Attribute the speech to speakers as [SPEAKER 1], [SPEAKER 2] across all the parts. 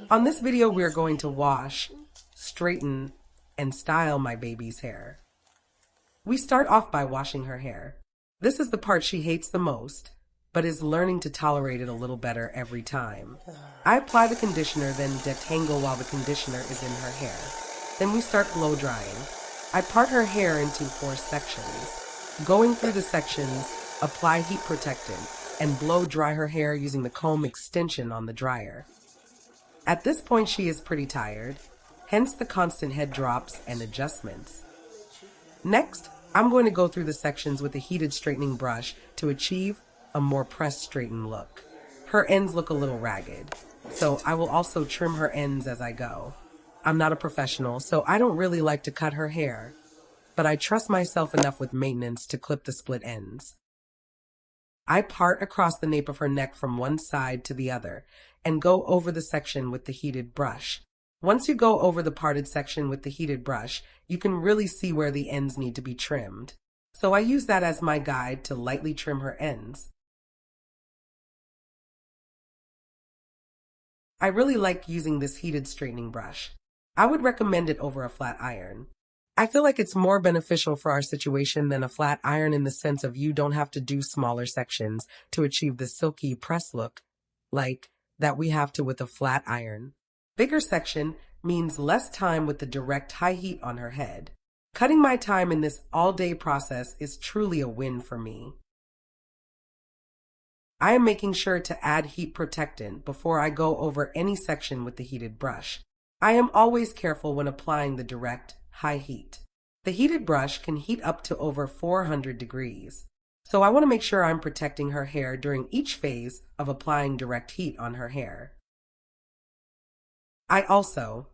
[SPEAKER 1] On this video, we are going to wash, straighten, and style my baby's hair. We start off by washing her hair. This is the part she hates the most, but is learning to tolerate it a little better every time. I apply the conditioner, then detangle while the conditioner is in her hair. Then we start blow drying. I part her hair into 4 sections. Going through the sections, apply heat protectant, and blow dry her hair using the comb extension on the dryer. At this point, she is pretty tired, hence the constant head drops and adjustments. Next, I'm going to go through the sections with a heated straightening brush to achieve a more pressed straightened look. Her ends look a little ragged, so I will also trim her ends as I go. I'm not a professional, so I don't really like to cut her hair, but I trust myself enough with maintenance to clip the split ends. I part across the nape of her neck from one side to the other and go over the section with the heated brush. Once you go over the parted section with the heated brush, you can really see where the ends need to be trimmed. So I use that as my guide to lightly trim her ends. I really like using this heated straightening brush. I would recommend it over a flat iron. I feel like it's more beneficial for our situation than a flat iron in the sense of you don't have to do smaller sections to achieve the silky press look like that we have to with a flat iron. Bigger section means less time with the direct high heat on her head. Cutting my time in this all-day process is truly a win for me. I am making sure to add heat protectant before I go over any section with the heated brush. I am always careful when applying the direct high heat. The heated brush can heat up to over 400 degrees, so I want to make sure I'm protecting her hair during each phase of applying direct heat on her hair. I also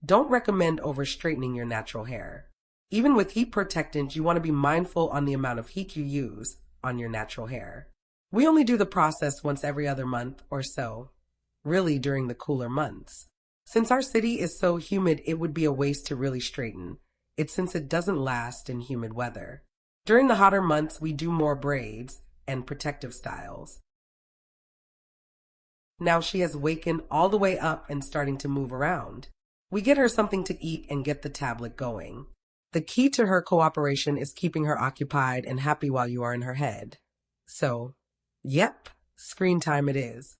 [SPEAKER 1] don't recommend over straightening your natural hair. Even with heat protectant, you want to be mindful on the amount of heat you use on your natural hair. We only do the process once every other month or so, really during the cooler months. Since our city is so humid, it would be a waste to really straighten it since it doesn't last in humid weather. During the hotter months, we do more braids and protective styles. Now she has wakened all the way up and starting to move around. We get her something to eat and get the tablet going. The key to her cooperation is keeping her occupied and happy while you are in her head. So, yep, screen time it is.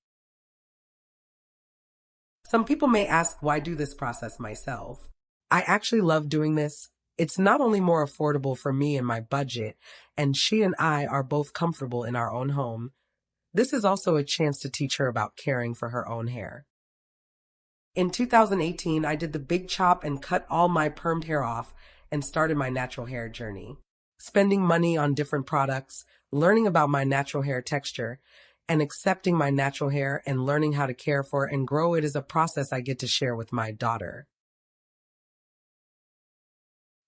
[SPEAKER 1] Some people may ask why I do this process myself. I actually love doing this. It's not only more affordable for me and my budget, and she and I are both comfortable in our own home. This is also a chance to teach her about caring for her own hair. In 2018, I did the big chop and cut all my permed hair off and started my natural hair journey. Spending money on different products, learning about my natural hair texture, and accepting my natural hair and learning how to care for and grow it is a process I get to share with my daughter.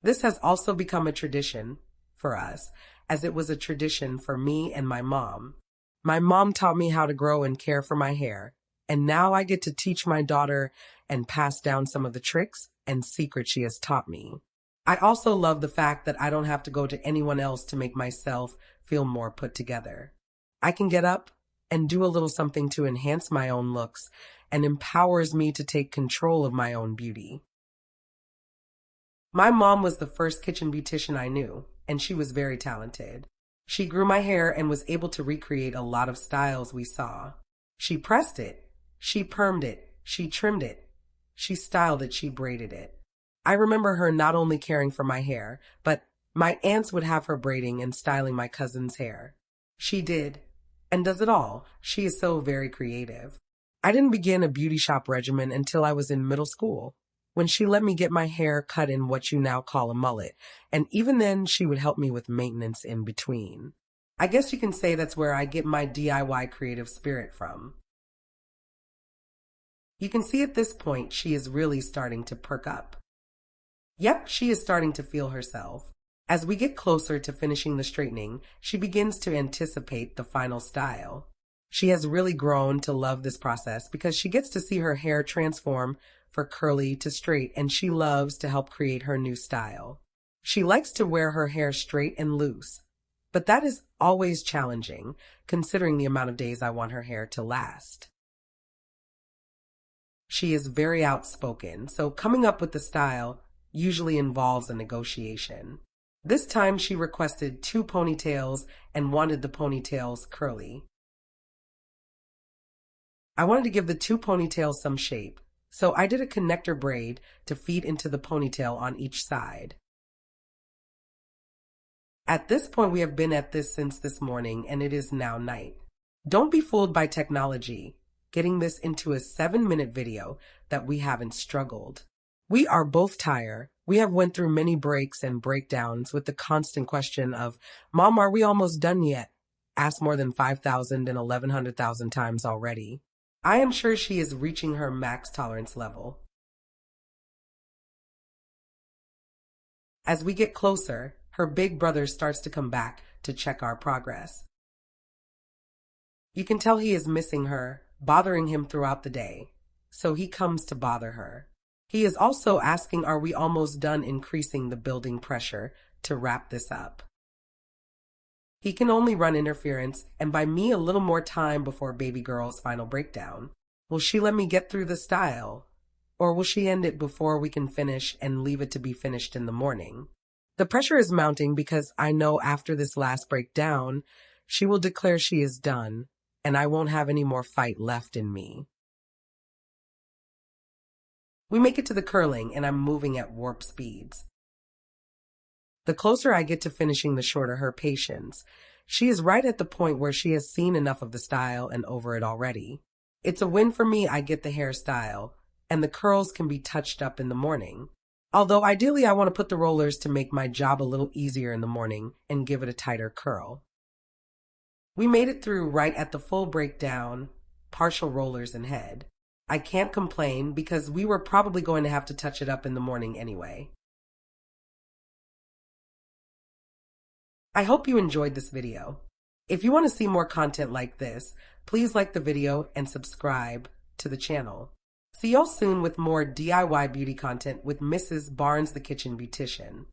[SPEAKER 1] This has also become a tradition for us, as it was a tradition for me and my mom. My mom taught me how to grow and care for my hair, and now I get to teach my daughter and pass down some of the tricks and secrets she has taught me. I also love the fact that I don't have to go to anyone else to make myself feel more put together. I can get up and do a little something to enhance my own looks and empowers me to take control of my own beauty. My mom was the first kitchen beautician I knew, and she was very talented. She grew my hair and was able to recreate a lot of styles we saw. She pressed it, she permed it, she trimmed it, she styled it, she braided it. I remember her not only caring for my hair, but my aunts would have her braiding and styling my cousin's hair. She did, and does it all. She is so very creative. I didn't begin a beauty shop regimen until I was in middle school, when she let me get my hair cut in what you now call a mullet, and even then she would help me with maintenance in between. I guess you can say that's where I get my DIY creative spirit from. You can see at this point she is really starting to perk up. Yep, she is starting to feel herself. As we get closer to finishing the straightening, she begins to anticipate the final style. She has really grown to love this process because she gets to see her hair transform for curly to straight, and she loves to help create her new style. She likes to wear her hair straight and loose, but that is always challenging considering the amount of days I want her hair to last. She is very outspoken, so coming up with the style usually involves a negotiation. This time she requested 2 ponytails and wanted the ponytails curly. I wanted to give the 2 ponytails some shape, so I did a connector braid to feed into the ponytail on each side. At this point, we have been at this since this morning, and it is now night. Don't be fooled by technology, getting this into a 7-minute video that we haven't struggled. We are both tired. We have went through many breaks and breakdowns with the constant question of, Mom, are we almost done yet? Asked more than 5,000 and 1,100,000 times already. I am sure she is reaching her max tolerance level. As we get closer, her big brother starts to come back to check our progress. You can tell he is missing her, bothering him throughout the day, so he comes to bother her. He is also asking, are we almost done increasing the building pressure to wrap this up? He can only run interference and buy me a little more time before baby girl's final breakdown. Will she let me get through the style? Or will she end it before we can finish and leave it to be finished in the morning? The pressure is mounting because I know after this last breakdown, she will declare she is done, and I won't have any more fight left in me. We make it to the curling, and I'm moving at warp speeds. The closer I get to finishing, the shorter her patience. She is right at the point where she has seen enough of the style and over it already. It's a win for me. I get the hairstyle, and the curls can be touched up in the morning. Although ideally I want to put the rollers to make my job a little easier in the morning and give it a tighter curl. We made it through right at the full breakdown, partial rollers and head. I can't complain because we were probably going to have to touch it up in the morning anyway. I hope you enjoyed this video. If you want to see more content like this, please like the video and subscribe to the channel. See y'all soon with more DIY beauty content with Mrs. Barnes the Kitchen Beautician.